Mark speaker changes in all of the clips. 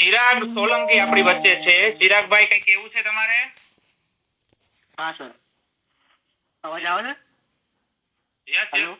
Speaker 1: ચિરાગ સોલંકી આપણી વચ્ચે છે. ચિરાગભાઈ કઈ કેવું છે તમારે?
Speaker 2: હા સર, અવાજ આવે છે?
Speaker 1: Yes
Speaker 2: hello.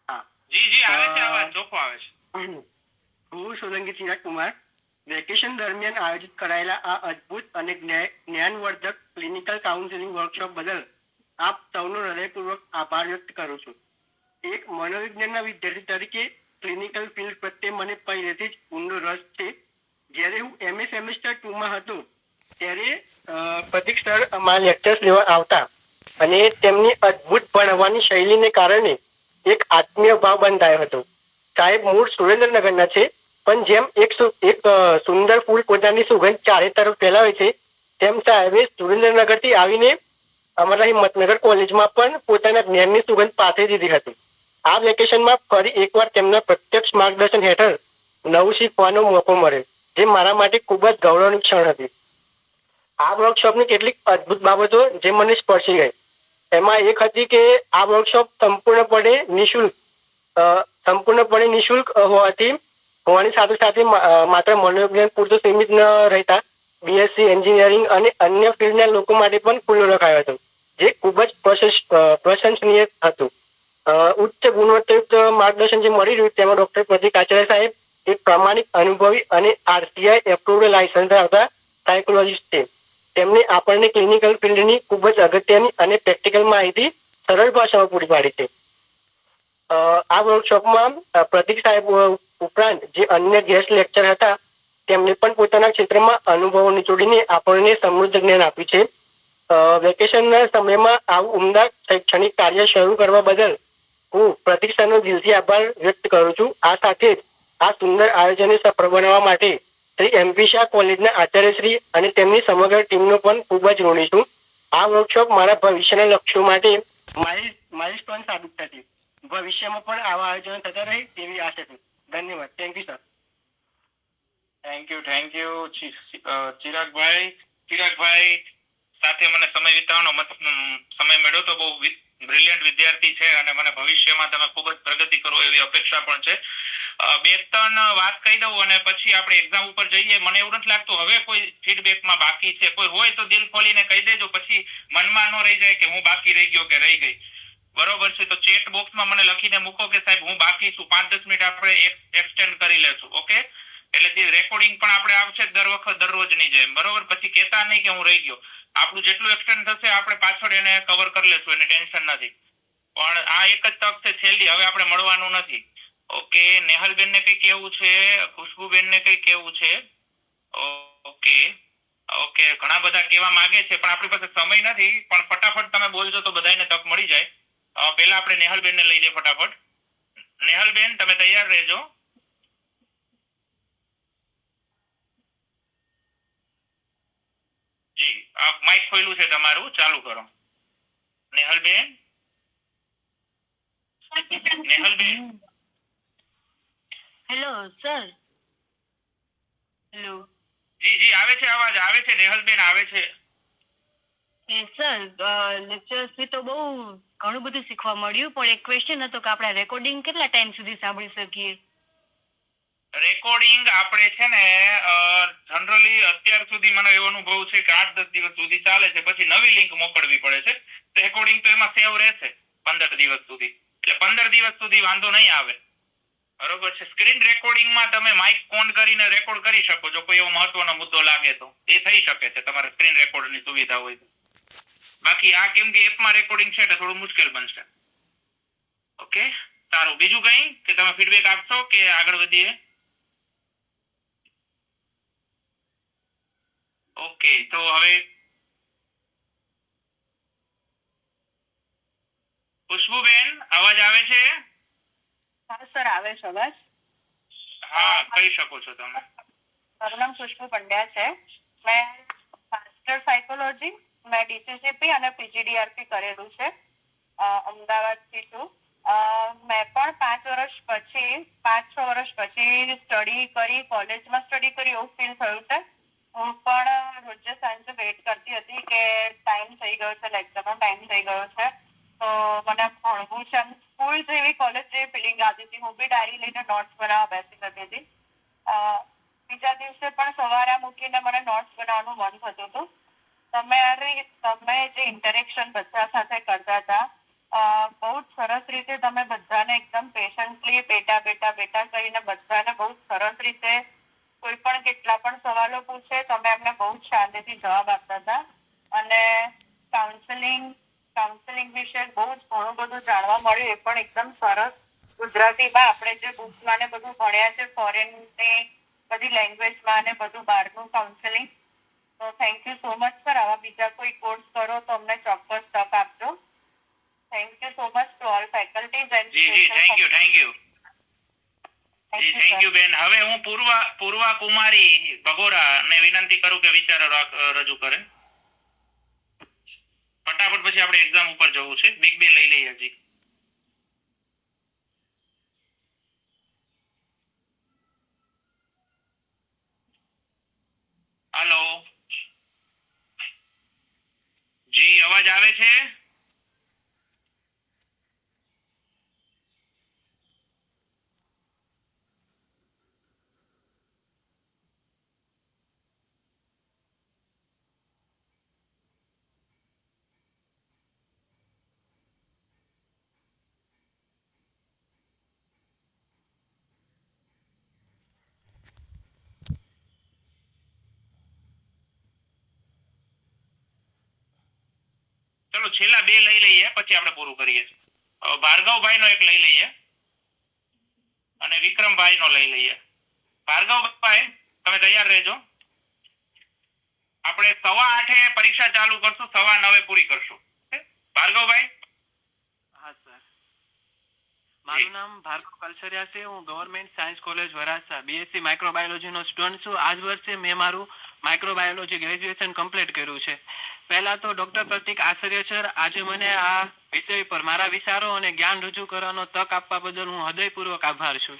Speaker 2: હા
Speaker 1: જી જી આવે છે, અવાજ ચોખ્ખો આવે છે.
Speaker 2: હું સોલંકી ચિરાગ કુમાર. વેકેશન દરમિયાન આયોજિત કરાયેલા આ અદ્ભુત અને જ્ઞાનવર્ધક ક્લિનિકલ કાઉન્સિલિંગ વર્કશોપ બદલ આપ સૌનો હૃદયપૂર્વક આભાર વ્યક્ત કરું છું. એક મનોવિજ્ઞાનના વિદ્યાર્થી તરીકે ક્લિનિકલ ફિલ્ડ પ્રત્યે મને પહેલેથી જ ઊંડો રસ છે. જ્યારે હું એમએ સેમેસ્ટર 2 માં હતો ત્યારે પ્રતિક સર અમારા લેક્ચર્સ લેવા આવતા અને તેમની અદ્ભુત ભણવાની શૈલીને કારણે એક આત્મીય ભાવ બંધાયો હતો. સાહેબ મૂળ સુરેન્દ્રનગરના છે, પણ જેમ એક સુંદર ફૂલ પોતાની સુગંધ ચારે તરફ ફેલાવે છે, તેમ સાહેબે સુરેન્દ્રનગરથી આવીને અમારા હિંમતનગર કોલેજમાં પણ પોતાના જ્ઞાનની સુગંધ પાથરી દીધી હતી. આ વેકેશનમાં ફરી એકવાર તેમના પ્રત્યક્ષ માર્ગદર્શન હેઠળ નવું શીખવાનો મોકો મળ્યો, જે મારા માટે ખૂબ જ ગૌરવની ક્ષણ હતી. આ વર્કશોપની કેટલીક અદ્ભુત બાબતો જે મને સ્પર્શી ગઈ. એમાં એક હતી કે આ વર્કશોપ સંપૂર્ણપણે નિઃશુલ્ક હોવાની સાથે સાથે માત્ર મનોવિજ્ઞાન પૂરતું સીમિત ન રહેતા બીએસસી એન્જિનિયરિંગ અને અન્ય ફિલ્ડના લોકો માટે પણ ખુલ્લો રખાયો હતો, જે ખૂબ જ પ્રશંસનીય હતું. ઉચ્ચ ગુણવત્તાયુક્ત માર્ગદર્શન જે મળી રહ્યું તેમાં ડોક્ટર પ્રદીપ આચાર્ય સાહેબ એક પ્રામાણિક અનુભવી અને આરસીઆઈ એપ્રુવડ લાયસન્સ ધરાવતા સાયકોલોજીસ્ટ છે. તેમને આપણને ક્લિનિકલ ફિલ્ડની ખૂબ જ અગત્યની અને પ્રેક્ટિકલ માહિતી સરળ ભાષામાં પૂરી પાડી છે. આ વર્કશોપમાં પ્રદીપ સાહેબ ઉપરાંત જે અન્ય ગેસ્ટ લેક્ચર હતા તેમને પણ પોતાના ક્ષેત્રમાં અનુભવો નીચોડીને આપણને સમૃદ્ધ જ્ઞાન આપ્યું છે. વેકેશનના સમયમાં આવું ઉમદા શૈક્ષણિક કાર્ય શરૂ કરવા બદલ હું પ્રદીપ સરનો દિલથી આભાર વ્યક્ત કરું છું. આ સાથે જ આ સુંદર આયોજનને સફળ બનાવવા માટે શ્રી એમપી શાહ કોલેજના આચાર્યશ્રી અને તેમની સમગ્ર ટીમનો પણ ખૂબ જ ઋણી છું. આ વર્કશોપ મારા ભવિષ્યના લક્ષ્યો માટે માઇલસ્ટોન સાબિત થશે. ભવિષ્યમાં પણ આવા આયોજનો થતા રહે તેવી આશા છે. ધન્યવાદ. Thank you sir.
Speaker 1: Thank you ચિરાગભાઈ સાથે મને સમય વિતાવવાનો સમય મળ્યો તો બહુ બ્રિલિયન્ટ વિદ્યાર્થી છે અને મને ભવિષ્યમાં તમે ખૂબ જ પ્રગતિ કરો એવી અપેક્ષા પણ છે. બે ત્રણ વાત કહી દઉં અને પછી આપણે એક્ઝામ ઉપર જઈએ. મને એવું નથી લાગતું હવે કોઈ ફીડબેકમાં બાકી છે. કોઈ હોય તો દિલ ખોલીને કહી દેજો, પછી મનમાં ન રહી જાય કે હું બાકી રહી ગયો કે રહી ગઈ. બરોબર છે? તો ચેટ બોક્સમાં મને લખીને મૂકો કે સાહેબ હું બાકી છું. 5-10 મિનિટ આપણે એક્સટેન્ડ કરી લેશું. ઓકે? એટલે જે રેકોર્ડિંગ પણ આપણે આવશે દર વખત દરરોજની જેમ. બરોબર? પછી કહેતા નહીં કે હું રહી ગયો. આપણું જેટલું એક્સટેન્ડ થશે આપણે પાછળ એને કવર કરી લેશું, એને ટેન્શન નથી. પણ આ એક જ તક છે છેલ્લી, હવે આપણે મળવાનું નથી. ઓકે, નેહલબેન ને કઈ કેવું છે? ખુશ્બુબેન ને કઈ કેવું છે? ઓકે ઓકે, ઘણા બધા કેવા માંગે છે પણ આપણી પાસે સમય નથી. પણ ફટાફટ તમે બોલજો તો બધાને તક મળી જાય. પહેલા આપણે નેહલબેન ને લઈ લઈએ ફટાફટ. નેહલબેન તમે તૈયાર રહેજો. જી, આ માઇક ખોલ્યું છે તમારું, ચાલુ કરો. નેહલબેન, નેહલબેન.
Speaker 3: Hello sir. હેલો.
Speaker 1: જી જી આવે છે, અવાજ આવે છે નેહલબેન, આવે છે.
Speaker 3: સર, લેક્ચર્સથી તો બહુ ઘણું બધું શીખવા મળ્યું, પણ એક ક્વેશ્ચન હતો કે આપણે રેકોર્ડિંગ કેટલા ટાઈમ સુધી સાંભળી શકીએ?
Speaker 1: રેકોર્ડિંગ આપણે છે ને જનરલી અત્યાર સુધી મને એવો અનુભવ છે કે 8-10 દિવસ સુધી ચાલે છે, પછી નવી લિંક મોકલવી પડે છે. રેકોર્ડિંગ તો એમાં સેવ રહેશે 15 દિવસ સુધી. એટલે 15 દિવસ સુધી વાંધો નહીં આવે. બરોબર છે? સ્ક્રીન રેકોર્ડિંગમાં તમે માઇક ઓન કરીને રેકોર્ડ કરી શકો છો. કોઈ એવો મહત્વનો મુદ્દો લાગે તો એ થઈ શકે છે તમારે સ્ક્રીન રેકોર્ડની સુવિધા હોય તો. બાકી આ કેમ કે એપમાં રેકોર્ડિંગ છે એટલે થોડું મુશ્કેલ બનશે. ઓકે, સારું. બીજું કંઈ કે તમે ફીડબેક આપશો કે આગળ વધીએ? ઓકે, તો હવે ખુશ્બુબેન અવાજ આવે છે?
Speaker 4: હા સર, આવે છે અવાજ.
Speaker 1: હા, કહી શકો છો તમે.
Speaker 4: મારું નામ ખુશ્બુ પંડ્યા છે. મેં માસ્ટર સાયકોલોજી, મેં ડીસીસીપી અને પીજીડીઆરપી કરેલું છે અમદાવાદથી છું. મેં પણ 5-6 વર્ષ પછી સ્ટડી કરી, કોલેજમાં સ્ટડી કરી એવું ફીલ થયું છે. હું પણ રોજે સાંજે વેઇટ કરતી હતી કે ટાઈમ થઈ ગયો છે, લેક્ચરનો ટાઈમ થઈ ગયો છે, તો મને ભણવું છે. સ્કૂલ જેવી, કોલેજ જેવી ફિલિંગ આવતી હતી. હું બી ડાયરી લઈને નોટ્સ બનાવવા બેસી જતી હતી. બીજા દિવસે પણ સવારે મૂકીને મને નોટ્સ બનાવવાનું મન થતું હતું. તમે જે ઇન્ટરેક્શન બધા સાથે કરતા હતા, બહુ જ સરસ રીતે તમે બધાને એકદમ પેશન્ટલી બેટા કરીને બધાને બહુ સરસ રીતે કોઈ પણ કેટલા પણ સવાલો પૂછે તમે એમને બહુ જ શાંતિથી જવાબ આપતા હતા. અને કાઉન્સેલિંગ વિશે બહુ જ ઘણું બધું જાણવા મળ્યું. એ પણ એકદમ સરસ ગુજરાતીમાં આપણે જે બુક્સમાં ને બધું ભણ્યા છે ફોરેનની બધી લેંગ્વેજમાં અને બધું બહારનું કાઉન્સેલિંગ. તો thank you so much sir. આવા બીજા કોઈ કોર્સ કરો તો અમને ચોક્કસ તક આપજો. Thank you so much to all faculties and
Speaker 1: જી થેન્ક યુ બેન. હવે હું પૂર્વા કુમારી ભગોરા ને વિનંતી કરું કે વિચારો રજૂ કરે ફટાફટ, પછી આપણે એક્ઝામ ઉપર જવું છે. બિગ બે લઈ લઈએ હજી. હાલો જી, અવાજ આવે છે? ચલો છેલ્લા બે લઈ લઈએ, પછી આપણે પૂરું કરીએ. ભાર્ગવભાઈ નો એક લઈ લઈએ અને વિક્રમભાઈ નો લઈ લઈએ. ભાર્ગવભાઈ, તમે તૈયાર રહેજો. આપણે 8:15 પરીક્ષા ચાલુ કરશું, 9:15 પૂરી કરશું. ભાર્ગવભાઈ?
Speaker 5: હા સર, મારું નામ ભાર્ગવ કલસરિયા છે. હું government science college Varachha BSc microbiology નો સ્ટુડન્ટ છું. આજ વર્ષે મેં મારું માઇક્રોબાયોલોજી ગ્રેજ્યુએશન કમ્પ્લીટ કર્યું છે. પહેલા તો ડોક્ટર પ્રતિક આચાર્ય સર, આજે મને આ વિષય પર મારા વિચારો અને જ્ઞાન રજૂ કરવાનો તક આપવા બદલ હું હૃદયપૂર્વક આભાર છું.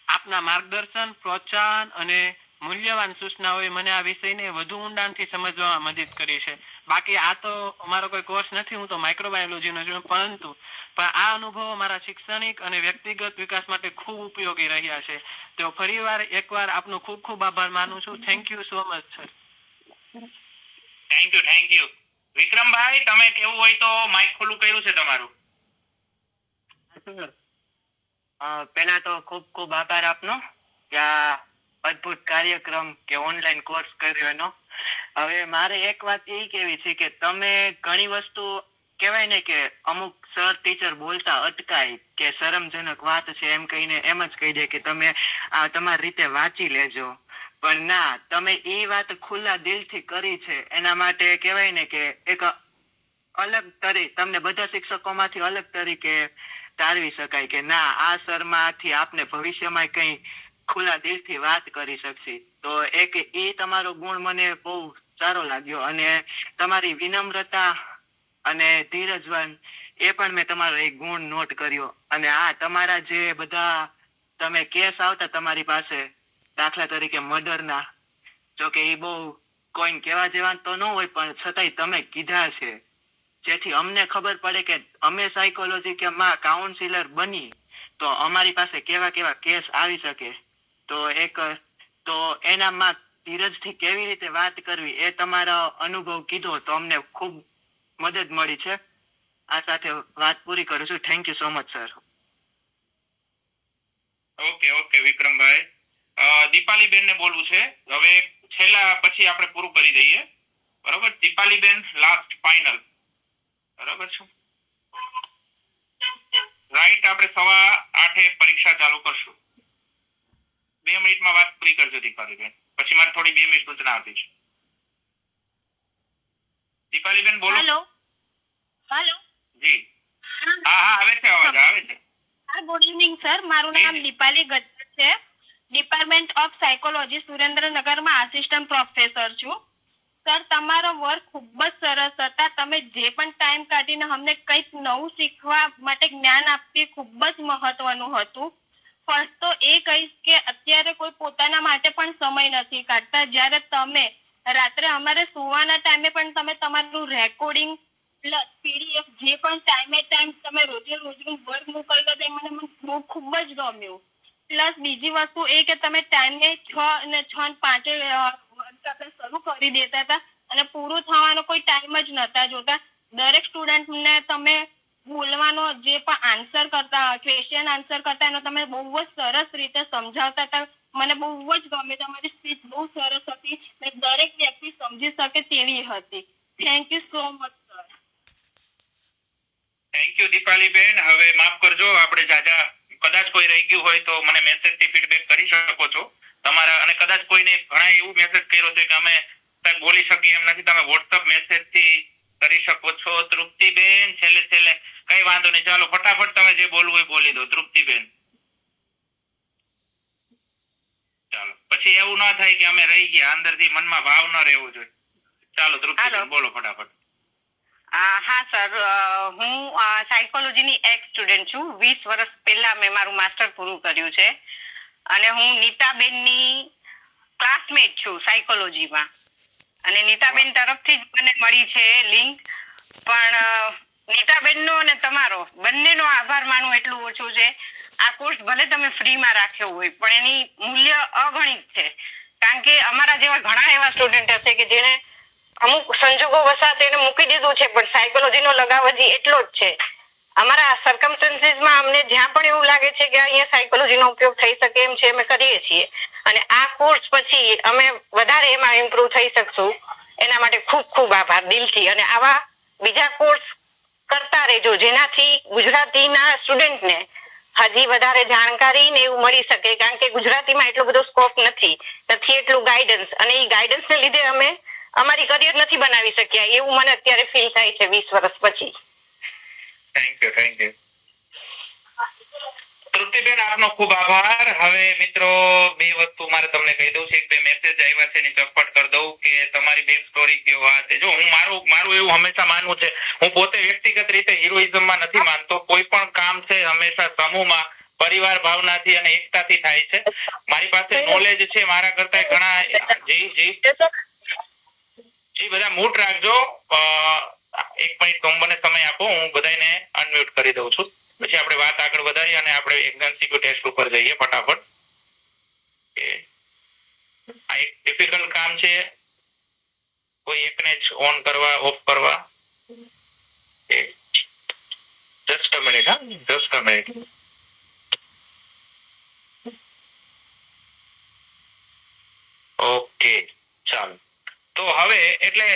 Speaker 5: આપના માર્ગદર્શન, પ્રોત્સાહન અને મૂલ્યવાન સૂચનાઓએ મને આ વિષયને વધુ ઊંડાણથી સમજવામાં મદદ કરી છે. બાકી આ તો અમારો કોઈ કોર્સ નથી, હું તો માઇક્રોબાયોલોજીનો છું, પરંતુ આ અનુભવો મારા શૈક્ષણિક અને વ્યક્તિગત વિકાસ માટે ખૂબ ઉપયોગી રહ્યા છે. તો ફરીવાર એકવાર આપનો ખૂબ ખૂબ આભાર માનું છું. Thank you so much sir.
Speaker 1: Thank you. વિક્રમભાઈ, તમે કેવું હોય તો માઇક ખુલ્લું કર્યું છે તમારું.
Speaker 6: પહેલા તો ખૂબ ખૂબ આભાર આપનો કે આ અદ્ભુત કાર્યક્રમ કે ઓનલાઈન કોર્સ કર્યો એનો. હવે મારે એક વાત એ કેવી છે કે તમે ઘણી વસ્તુ કહેવાય ને કે અમુક સર ટીચર બોલતા અટકાય કે શરમજનક વાત છે એમ કહીને એમ જ કહી દે કે તમે આ તમારી રીતે વાંચી લેજો. પણ ના, તમે એ વાત ખુલ્લા દિલથી કરી છે એના માટે કહેવાય ને કે એક અલગ તમને બધા શિક્ષકોમાંથી અલગ તરીકે તારવી શકાય કે ના, આ સરમાંથી આપને ભવિષ્યમાં કઈ ખુલ્લા દિલથી વાત કરી શકશે. તો એક એ તમારો ગુણ મને બહુ સારો લાગ્યો. અને તમારી વિનમ્રતા અને ધીરજવાન, એ પણ મેં તમારો એક ગુણ નોટ કર્યો. અને આ તમારા જે બધા તમે કેસ આવતા તમારી પાસે, દાખલા તરીકે મર્ડરના, જો કે એ બહુ કોઈને કહેવા જેવા તો ન હોય, પણ છતાંય તમે કીધા છે, જેથી અમને ખબર પડે કે અમે સાયકોલોજી કે માં કાઉન્સિલર બની તો અમારી પાસે કેવા કેવા કેસ આવી શકે. તો એનામાં ધીરજથી કેવી રીતે વાત કરવી એ તમારો અનુભવ કીધો તો અમને ખૂબ મદદ મળી છે. આ સાથે વાત પૂરી કરું છું. Thank you so much sir.
Speaker 1: Okay વિક્રમભાઈ. દીપાલીબેન ને બોલવું છે હવે છેલ્લા, પછી આપણે પૂરું કરી દઈએ. બરોબર? દીપાલીબેન, લાસ્ટ ફાઇનલ. બરોબર છે? રાઈટ. આપણે 8:15 પરીક્ષા ચાલુ કરશું. 2 મિનિટમાં વાત પૂરી કરજો દીપાલીબેન, પછી મારે થોડી 2 મિનિટ સૂચના આપી છે. દીપાલીબેન બોલો.
Speaker 3: હેલો
Speaker 1: જી. હા આવે છે, અવાજ આવે છે.
Speaker 3: હા, ગુડ ઇવનિંગ સર. મારું નામ દીપાલી ગજ્જર છે. ડિપાર્ટમેન્ટ ઓફ સાયકોલોજી, સુરેન્દ્રનગરમાં આસિસ્ટન્ટ પ્રોફેસર છું. સર, તમારો વર્ક ખૂબ જ સરસ હતા. તમે જે પણ ટાઈમ કાઢીને અમને કંઈક નવું શીખવા માટે જ્ઞાન આપતી ખૂબ જ મહત્વનું હતું. ફર્સ્ટ તો એ કહીશ કે અત્યારે કોઈ પોતાના માટે પણ સમય નથી કાઢતા. જ્યારે તમે રાત્રે અમારે સુવાના ટાઈમે પણ તમે તમારું રેકોર્ડિંગ પ્લસ પીડીએફ જે પણ ટાઈમે તમે રોજનું વર્ક મોકલતા તે મને ખૂબ જ ગમ્યું. પ્લસ બીજી વસ્તુ એ કે તમે ટાઈમને 6 ને 5 આપણે શરૂ કરી દેતા હતા અને પૂરું થવાનો કોઈ ટાઈમ જ નતા જોતા. દરેક સ્ટુડન્ટને તમે બોલવાનો જે પણ આન્સર કરતા, ક્વેશ્ચન આન્સર કરતા એનો તમે બહુ જ સરસ રીતે સમજાવતા હતા. મને બહુ જ ગમે. તમારી સ્પીચ બહુ સરસ હતી ને દરેક વ્યક્તિ સમજી શકે તેવી હતી. Thank you so much sir.
Speaker 1: Thank you દીપાલીબેન. હવે માફ કરજો, આપણે જાજા કદાચ કોઈ રહી ગયું હોય તો મને મેસેજ થી ફીડબેક કરી શકો છો તમારા. અને કદાચ કોઈને ઘણા એવું મેસેજ કર્યો છે કે અમે સાહેબ બોલી શકીએ એમ નથી, તમે વોટ્સઅપ મેસેજ થી કરી શકો છો. તૃપ્તિબેન છેલ્લે કઈ વાંધો નહીં, ચાલો ફટાફટ તમે જે બોલવું હોય બોલી દો તૃપ્તિબેન. ચાલો, પછી એવું ના થાય કે અમે રહી ગયા, અંદરથી મનમાં ભાવ ન રહેવો જોઈએ. ચાલો તૃપ્તિબેન બોલો ફટાફટ.
Speaker 4: હા સર, હું સાયકોલોજીની એક્સ સ્ટુડન્ટ છું. 20 વર્ષ પહેલા મેં મારું માસ્ટર પૂરું કર્યું છે અને હું નીતાબેનની ક્લાસમેટ છું સાયકોલોજીમાં. અને નીતાબેન તરફથી જ મને મળી છે લિંક. પણ નીતાબેનનો અને તમારો બંનેનો આભાર માનું એટલું ઓછું છે. આ કોર્સ ભલે તમે ફ્રીમાં રાખ્યો હોય પણ એની મૂલ્ય અગણિત છે. કારણ કે અમારા જેવા ઘણા એવા સ્ટુડન્ટ હશે કે જેને અમુક સંજોગો વસાત એને મૂકી દીધું છે પણ સાયકોલોજીનો લગાવ હજી એટલો જ છે. અમારા સર્કમસ્ટન્સીસમાં અમને જ્યાં પણ એવું લાગે છે કે અહીંયા સાયકોલોજીનો ઉપયોગ થઈ શકે એમ છે અમે કરીએ છીએ. અને આ કોર્સ પછી અમે વધારે એમાં ઇમ્પ્રુવ થઈ શકશું. એના માટે ખૂબ ખૂબ આભાર દિલથી. અને આવા બીજા કોર્સ કરતા રહેજો જેનાથી ગુજરાતીના સ્ટુડન્ટને હજી વધારે જાણકારી ને એવું મળી શકે. કારણ કે ગુજરાતીમાં એટલો બધો સ્કોપ નથી એટલું ગાઈડન્સ. અને એ ગાઈડન્સને લીધે અમે અમારી કરિયર નથી બનાવી શક્યા એવું મને અત્યારે ફીલ થાય છે 20 વર્ષ પછી.
Speaker 1: Thank you. તૃપ્તિબેન આપનો ખૂબ આભાર. હવે મિત્રો બે વસ્તુ મારે તમને કહી દઉં છે. એક બે મેસેજ આવ્યા છે એની ચપટ કરી દઉં કે તમારી બેક સ્ટોરી કેવો આ છે. જો હું મારું એવું હંમેશા માનવું છે, હું પોતે વ્યક્તિગત રીતે હિરોઇઝમમાં નથી માનતો. કોઈ પણ કામ છે હંમેશા સમૂહમાં પરિવાર ભાવનાથી અને એકતાથી થાય છે. મારી પાસે નોલેજ છે મારા કરતા ઘણા. જી બધા મૂટ રાખજો. એક મિનિટ મને સમય આપો, હું બધાને અનમ્યુટ કરી દઉં છું. પછી આપણે વાત આગળ વધારીએ અને આપણે એક્ઝામ્પલ ટેસ્ટ ઉપર જઈએ ફટાફટ. આ એક ડિફિકલ્ટ કામ છે, કોઈ એકને જ ઓન કરવા ઓફ કરવા. જસ્ટ અ મિનિટ, હા જસ્ટ અ મિનિટ. ઓકે ચાલો. તો હવે એટલે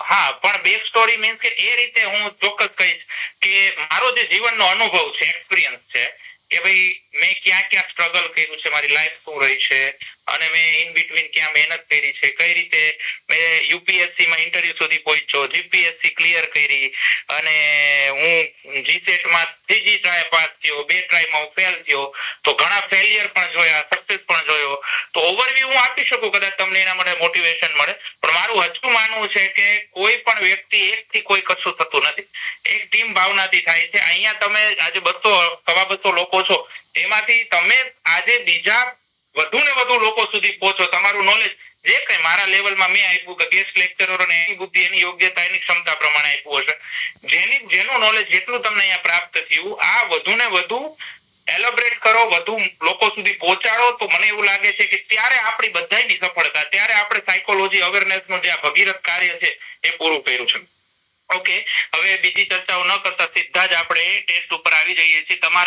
Speaker 1: હા, પણ બેક સ્ટોરી મીન્સ કે એ રીતે હું ચોક્કસ કહીશ કે મારો જે જીવનનો અનુભવ છે, એક્સપિરિયન્સ છે કે ભાઈ મેં ક્યાં ક્યાં સ્ટ્રગલ કર્યું છે, મારી લાઈફ શું રહી છે અને મેં ઇન બિટવીન ક્યાં મહેનત કરી છે, કઈ રીતે મેં યુપીએસસી માં ઇન્ટરવ્યુ સુધી પહોંચ્યો, જીપીએસસી ક્લિયર કરી અને હું જીસેટ માં ત્રીજી ટ્રાય પાસ થયો, 2 ટ્રાયમાં હું ફેલ થયો. તો ઘણા ફેલિયર પણ જોયા, સક્સેસ પણ જોયો. તો ઓવરવ્યુ હું આપી શકું, કદાચ તમને એના માટે મોટિવેશન મળે. પણ મારું હજુ માનવું છે કે કોઈ પણ વ્યક્તિ એકથી કોઈ કશું થતું નથી, એક ટીમ ભાવનાથી થાય છે. અહીંયા તમે આજે 200-250 લોકો છો, એમાંથી તમે આજે બીજા વધુ ને વધુ લોકો સુધી પહોંચો. તમારું નોલેજ જે કઈ મારા લેવલમાં મેં આપ્યું કે ગેસ્ટ લેક્ચરરોને એની બુદ્ધિ, એની યોગ્યતા, એની ક્ષમતા પ્રમાણે આપ્યું હશે. જેનું નોલેજ જેટલું તમને અહીંયા પ્રાપ્ત થયું, આ વધુ ને વધુ એલોબરેટ કરો, વધુ લોકો સુધી પહોંચાડો. તો મને એવું લાગે છે કે ત્યારે આપણી બધાની સફળતા, ત્યારે આપણે સાયકોલોજી અવેરનેસનું જે આ ભગીરથ કાર્ય છે એ પૂરું કર્યું છે. ઓકે, હવે બીજી ચર્ચાઓ ન કરતા સીધા જ આપણે ટેસ્ટ ઉપર આવી જઈએ છીએ. તમારા